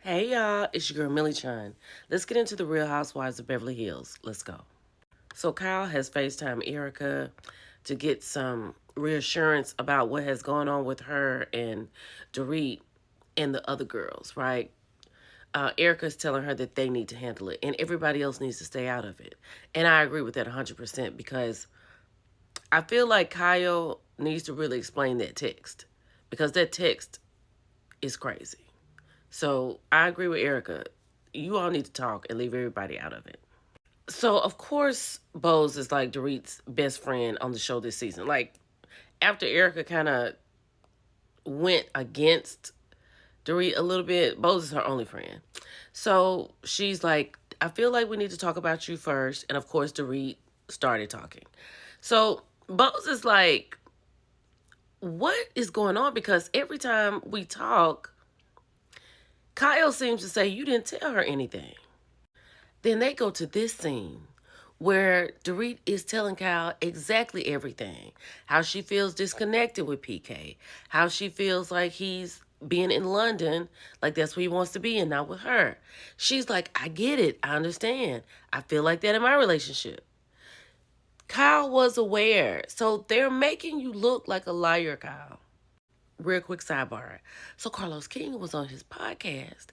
Hey y'all, it's your girl Millie Chun. Let's get into the Real Housewives of Beverly Hills. Let's go. So Kyle has FaceTime Erica to get some reassurance about what has gone on with her and Dorit and the other girls, right? Erica's telling her that they need to handle it and everybody else needs to stay out of it. And I agree with that 100% because I feel like Kyle needs to really explain that text because that text is crazy. So I agree with Erica. You all need to talk and leave everybody out of it. So of course, Bose is like Dorit's best friend on the show this season. Like after Erica kind of went against Dorit a little bit, Bose is her only friend. So she's like, I feel like we need to talk about you first. And of course, Dorit started talking. So Bose is like, what is going on? Because every time we talk, Kyle seems to say, you didn't tell her anything. Then they go to this scene where Dorit is telling Kyle exactly everything. How she feels disconnected with PK. How she feels like he's being in London, like that's where he wants to be and not with her. She's like, I get it. I understand. I feel like that in my relationship. Kyle was aware. So they're making you look like a liar, Kyle. Real quick sidebar. So Carlos King was on his podcast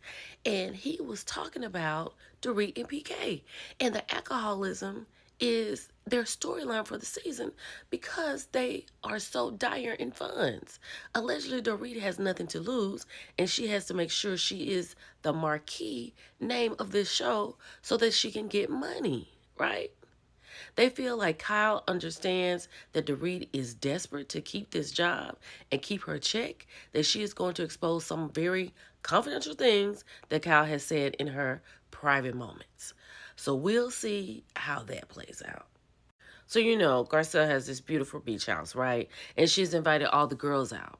and he was talking about Dorit and PK. And the alcoholism is their storyline for the season because they are so dire in funds. Allegedly, Dorit has nothing to lose and she has to make sure she is the marquee name of this show so that she can get money, right? They feel like Kyle understands that Dorit is desperate to keep this job and keep her check, that she is going to expose some very confidential things that Kyle has said in her private moments. So we'll see how that plays out. So, Garcelle has this beautiful beach house, right? And she's invited all the girls out.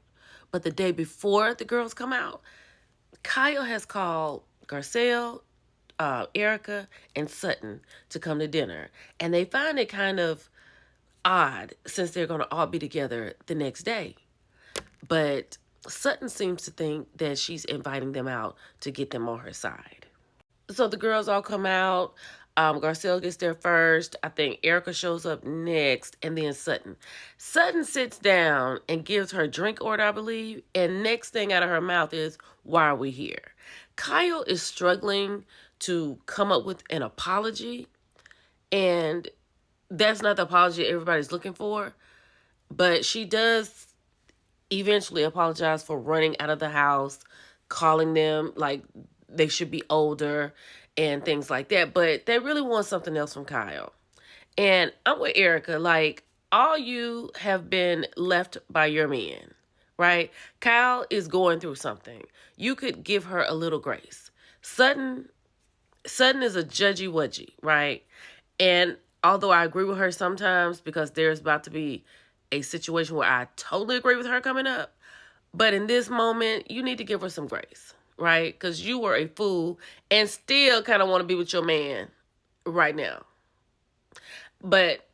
But the day before the girls come out, Kyle has called Garcelle, Erica, and Sutton to come to dinner. And they find it kind of odd since they're going to all be together the next day. But Sutton seems to think that she's inviting them out to get them on her side. So the girls all come out. Garcelle gets there first. I think Erica shows up next, and then Sutton. Sutton sits down and gives her drink order, I believe, and next thing out of her mouth is, why are we here? Kyle is struggling to come up with an apology, and that's not the apology everybody's looking for, but she does eventually apologize for running out of the house, calling them like they should be older and things like that. But they really want something else from Kyle. And I'm with Erica. Like, all you have been left by your man, right? Kyle is going through something. You could give her a little grace. Sutton is a judgy wudgy, right? And although I agree with her sometimes because there's about to be a situation where I totally agree with her coming up, but in this moment, you need to give her some grace, right? Because you were a fool and still kind of want to be with your man right now. But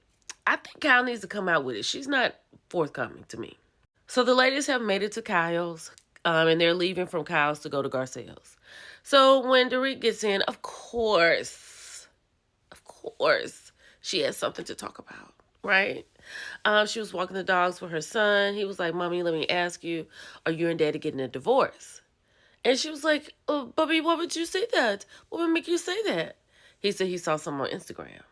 I think Kyle needs to come out with it. She's not forthcoming to me. So the ladies have made it to Kyle's, and they're leaving from Kyle's to go to Garcelle's. So when Dorit gets in, of course, she has something to talk about, right? She was walking the dogs with her son. He was like, Mommy, let me ask you, are you and Daddy getting a divorce? And she was like, oh, Bubby, why would you say that? What would make you say that? He said he saw something on Instagram.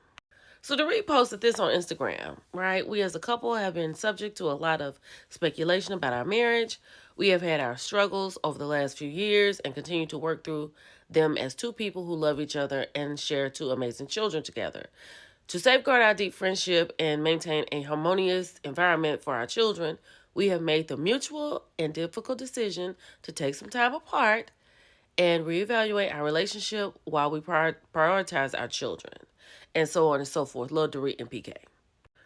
So Dorit posted this on Instagram, right? We as a couple have been subject to a lot of speculation about our marriage. We have had our struggles over the last few years and continue to work through them as two people who love each other and share two amazing children together. To safeguard our deep friendship and maintain a harmonious environment for our children, we have made the mutual and difficult decision to take some time apart and reevaluate our relationship while we prioritize our children, and so on and so forth. Lil Dorit and PK.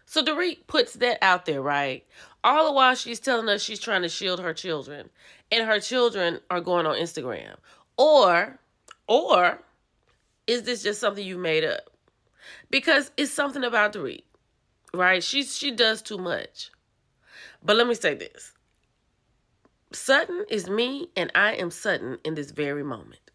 So Dorit puts that out there, right? All the while she's telling us she's trying to shield her children, and her children are going on Instagram. Or is this just something you made up? Because it's something about Dorit, right? She does too much. But let me say this. Sutton is me and I am Sutton in this very moment.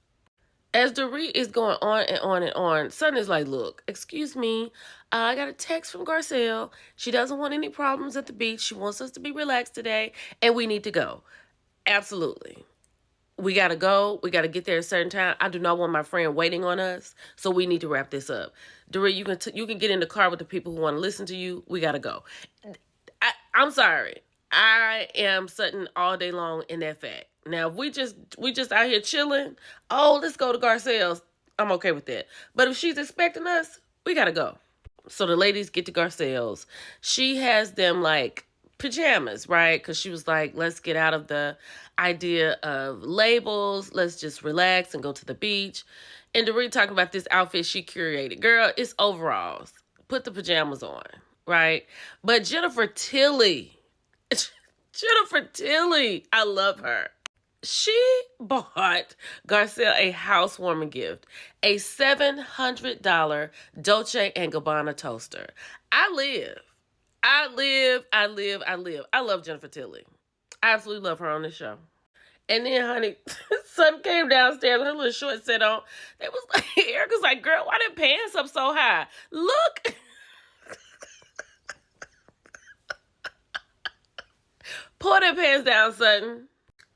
As Dorit is going on and on and on, Sutton is like, look, excuse me, I got a text from Garcelle. She doesn't want any problems at the beach. She wants us to be relaxed today, and we need to go. Absolutely. We got to go. We got to get there at a certain time. I do not want my friend waiting on us, so we need to wrap this up. Dorit, you can get in the car with the people who want to listen to you. We got to go. I'm sorry. I am Sutton all day long in that fact. Now, if we just out here chilling, oh, let's go to Garcelle's, I'm okay with that. But if she's expecting us, we got to go. So the ladies get to Garcelle's. She has them like pajamas, right? Because she was like, let's get out of the idea of labels. Let's just relax and go to the beach. And Dorit talking about this outfit she curated. Girl, it's overalls. Put the pajamas on, right? But Jennifer Tilly, I love her. She bought Garcelle a housewarming gift, a $700 Dolce & Gabbana toaster. I love Jennifer Tilly. I absolutely love her on this show. And then, honey, Sutton came downstairs with her little short set on. They was like, Erica's like, girl, why them pants up so high? Look. Pull them pants down, Sutton.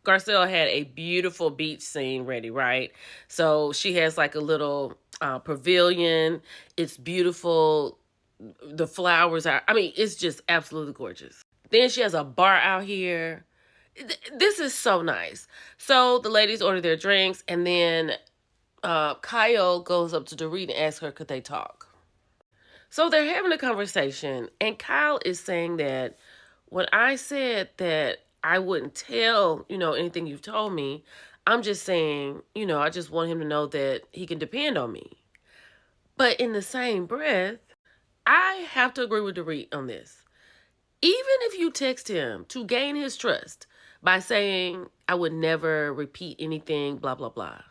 Garcelle had a beautiful beach scene ready, right? So she has like a little pavilion. It's beautiful. The flowers are, it's just absolutely gorgeous. Then she has a bar out here. This is so nice. So the ladies order their drinks, and then Kyle goes up to Dorit and asks her, could they talk? So they're having a conversation, and Kyle is saying that when I said that I wouldn't tell, anything you've told me, I'm just saying, I just want him to know that he can depend on me. But in the same breath, I have to agree with Dorit on this. Even if you text him to gain his trust by saying, I would never repeat anything, blah, blah, blah.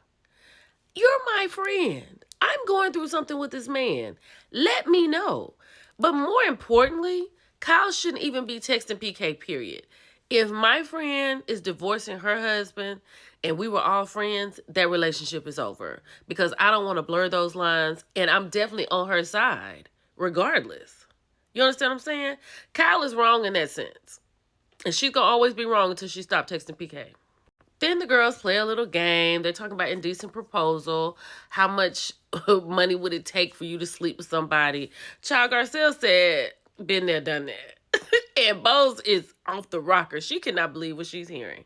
You're my friend. I'm going through something with this man. Let me know. But more importantly, Kyle shouldn't even be texting PK, period. If my friend is divorcing her husband and we were all friends, that relationship is over. Because I don't want to blur those lines, and I'm definitely on her side, regardless. You understand what I'm saying? Kyle is wrong in that sense. And she's going to always be wrong until she stops texting PK. Then the girls play a little game. They're talking about indecent proposal. How much money would it take for you to sleep with somebody? Child, Garcelle said, been there, done that. And Bose is off the rocker. She cannot believe what she's hearing.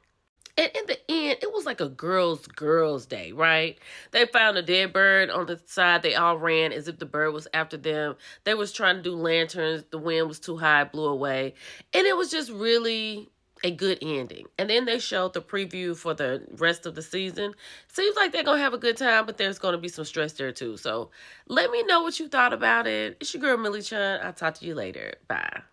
And in the end, it was like a girls' day, right? They found a dead bird on the side. They all ran as if the bird was after them. They was trying to do lanterns. The wind was too high, blew away. And it was just really a good ending. And then they showed the preview for the rest of the season. Seems like they're going to have a good time, but there's going to be some stress there too. So let me know what you thought about it. It's your girl, Millie Chun. I'll talk to you later. Bye.